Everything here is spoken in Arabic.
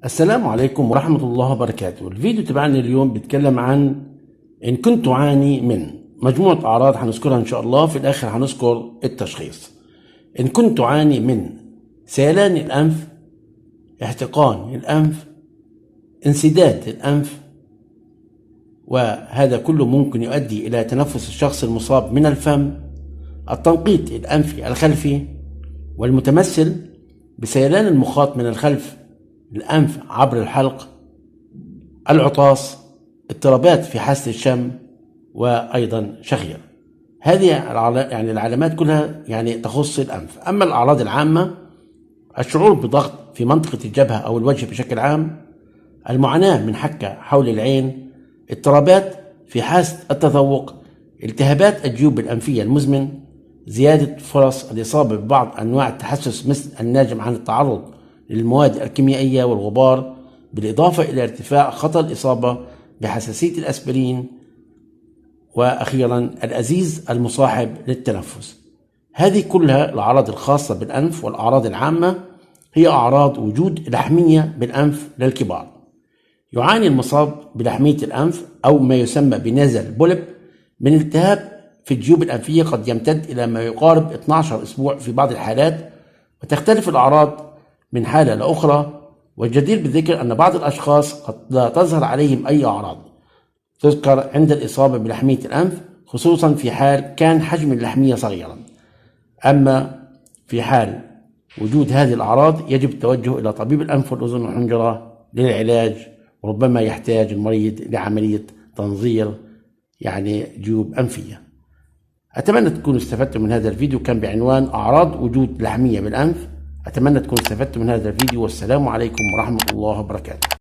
السلام عليكم ورحمة الله وبركاته. الفيديو تبعنا اليوم بيتكلم عن إن كنت تعاني من مجموعة أعراض هنذكرها إن شاء الله، في الآخر هنذكر التشخيص. إن كنت تعاني من سيلان الأنف، احتقان الأنف، انسداد الأنف، وهذا كله ممكن يؤدي إلى تنفس الشخص المصاب من الفم، التنقيط الأنفي الخلفي والمتمثل بسيلان المخاط من الخلف الأنف عبر الحلق، العطاس، اضطرابات في حاسة الشم، وأيضا شخير. هذه العلامات كلها تخص الأنف. أما الأعراض العامة: الشعور بضغط في منطقة الجبهة أو الوجه بشكل عام، المعاناة من حكة حول العين، اضطرابات في حاسة التذوق، التهابات الجيوب الأنفية المزمن، زيادة فرص الإصابة ببعض أنواع التحسس مثل الناجم عن التعرض للمواد الكيميائية والغبار، بالإضافة إلى ارتفاع خطر الإصابة بحساسية الأسبرين، وأخيرا الأزيز المصاحب للتنفس. هذه كلها الأعراض الخاصة بالأنف. والأعراض العامة هي أعراض وجود لحمية بالأنف للكبار. يعاني المصاب بلحمية الأنف أو ما يسمى بنازل بولب من التهاب في الجيوب الأنفية قد يمتد إلى ما يقارب 12 أسبوع في بعض الحالات، وتختلف الأعراض من حالة لأخرى. والجدير بالذكر أن بعض الأشخاص قد لا تظهر عليهم أي أعراض تذكر عند الإصابة بلحمية الأنف، خصوصا في حال كان حجم اللحمية صغيرا. أما في حال وجود هذه الأعراض يجب التوجه إلى طبيب الأنف والأذن والحنجرة للعلاج، وربما يحتاج المريض لعملية تنظير جيوب أنفية. أتمنى تكونوا استفدتم من هذا الفيديو، كان بعنوان أعراض وجود لحمية بالأنف. أتمنى تكونوا استفدتم من هذا الفيديو، والسلام عليكم ورحمة الله وبركاته.